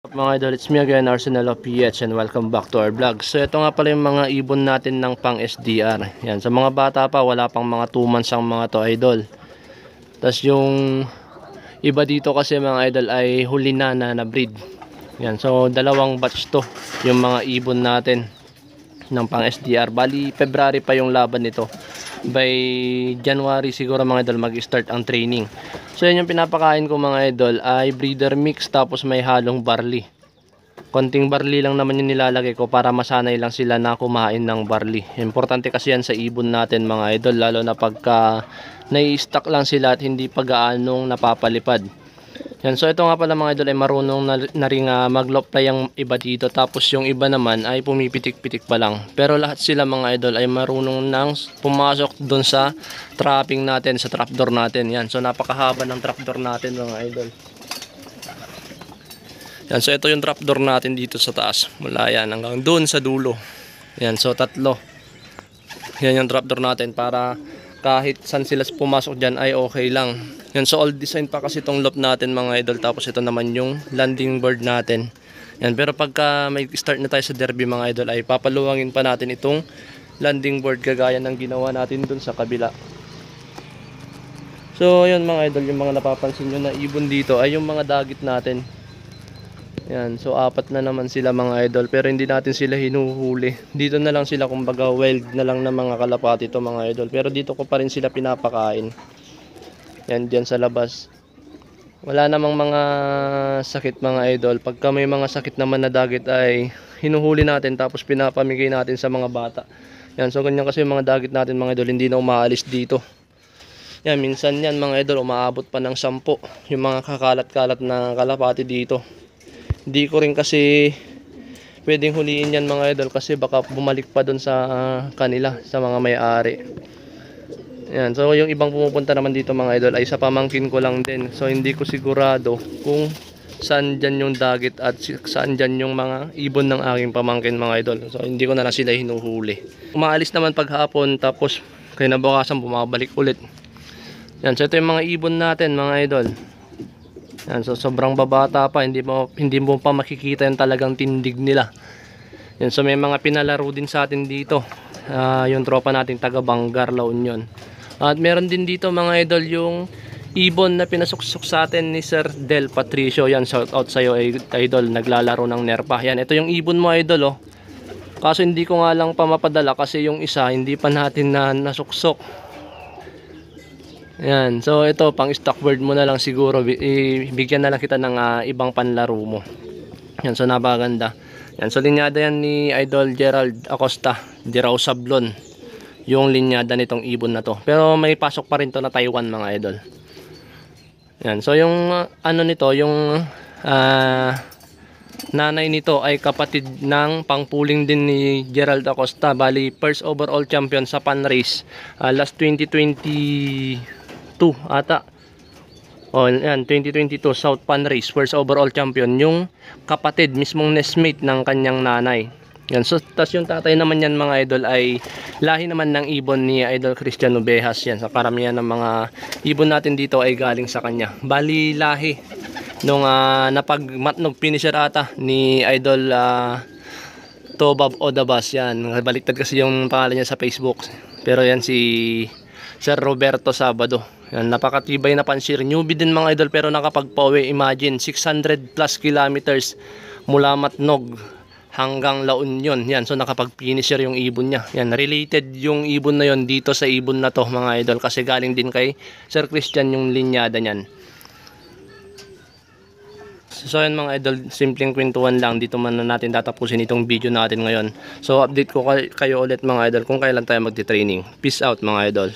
Mga idol, it's me again, Arsenal of PH, and welcome back to our vlog. So ito nga pala yung mga ibon natin ng pang SDR. Yan, sa mga bata pa, wala pang mga 2 months ang mga to idol. Tapos yung iba dito kasi mga idol ay huli na breed. Yan, so dalawang batch to yung mga ibon natin ng pang SDR. Bali February pa yung laban nito. By January siguro mga idol mag-start ang training. So yan yung pinapakain ko mga idol ay breeder mix, tapos may halong barley. Konting barley lang naman yung nilalagay ko para masanay lang sila na kumain ng barley. Importante kasi yan sa ibon natin mga idol, lalo na pagka nai-stock lang sila at hindi pa gaanong napapalipad. Yan, so ito nga pala mga idol ay marunong na rin mag-low-fly ang iba dito, tapos yung iba naman ay pumipitik-pitik pa lang. Pero lahat sila mga idol ay marunong nang pumasok doon sa trapping natin, sa trapdoor natin. Yan, so napakahaba ng trapdoor natin mga idol. Yan, so ito yung trapdoor natin dito sa taas, mula yan hanggang doon sa dulo. Yan, so tatlo. Yan yung trapdoor natin para kahit saan sila pumasok dyan ay okay lang. Yan, so all design pa kasi itong loop natin mga idol. Tapos ito naman yung landing board natin. Yan, pero pagka may start na tayo sa derby mga idol ay papaluwangin pa natin itong landing board kagaya ng ginawa natin dun sa kabila. So yun mga idol, yung mga napapansin nyo na ibon dito ay yung mga dagit natin. Yan, so 4 na naman sila mga idol, pero hindi natin sila hinuhuli. Dito na lang sila, kumbaga wild na lang na mga kalapati to mga idol. Pero dito ko pa rin sila pinapakain. Yan, dyan sa labas. Wala namang mga sakit mga idol. Pagka may mga sakit naman na dagit ay hinuhuli natin, tapos pinapamigay natin sa mga bata. Yan, so ganyan kasi yung mga dagit natin mga idol, hindi na umaalis dito. Yan, minsan yan mga idol, umaabot pa ng 10 yung mga kakalat-kalat na kalapati dito. Hindi ko rin kasi pwedeng huliin yan mga idol, kasi baka bumalik pa doon sa kanila, sa mga may-ari. Yan, so yung ibang pumupunta naman dito mga idol ay sa pamangkin ko lang din. So hindi ko sigurado kung saan dyan yung dagit at saan dyan yung mga ibon ng aking pamangkin mga idol. So hindi ko na lang sila hinuhuli. Umaalis naman paghapon, tapos kinabukasan bumabalik ulit. Yan, so ito yung mga ibon natin mga idol. Yan, so sobrang babata pa, hindi mo pa makikita yung talagang tindig nila. Yan, so may mga pinalaro din sa atin dito, yung tropa nating taga Bangar, La Union. At meron din dito mga idol yung ibon na pinasuksok sa atin ni Sir Del Patricio. Yan, shout out sa iyo idol, naglalaro ng nerpa. Yan, ito yung ibon mo idol oh. Kaso hindi ko nga lang pa mapadala kasi yung isa hindi pa natin nasuksok. Yan, so ito pang stock bird mo na lang siguro, bigyan na lang kita ng ibang panlaro mo. Yan, so napakaganda. Yan, so linyada yan ni Idol Gerald Acosta, Dirao Sablon, yung linyada nitong ibon na to. Pero may pasok pa rin to na Taiwan mga idol. Yan, so yung ano nito, yung nanay nito ay kapatid ng pangpuling din ni Gerald Acosta. Bali first overall champion sa pan race last 2022 ata. Oh, yan, 2022 South Pan Race, first overall champion yung kapatid, mismong nestmate ng kanyang nanay. Yan, so tas yung tatay naman yan mga idol ay lahi naman ng ibon ni Idol Christian Ovejas. Yan, sa karamihan ng mga ibon natin dito ay galing sa kanya. Bali lahi nung napagmatnog finisher ata ni Idol Tobab Odabas. Yan, baliktad kasi yung pangalan niya sa Facebook. Pero yan si Sir Roberto Sabado. Yan, napakatibay na pansir. Newbie din mga idol, pero nakapagpa-uwi. Imagine 600 plus kilometers mula Matnog hanggang La Union. Yan, so nakapag-finisher yung ibon niya. Yan, related yung ibon na yon dito sa ibon na to mga idol, kasi galing din kay Sir Christian yung linyada niyan. So yan mga idol, simpleng kwentuhan lang. Dito man na natin tatapusin itong video natin ngayon. So update ko kayo ulit mga idol kung kailan tayo magti-training. Peace out mga idol.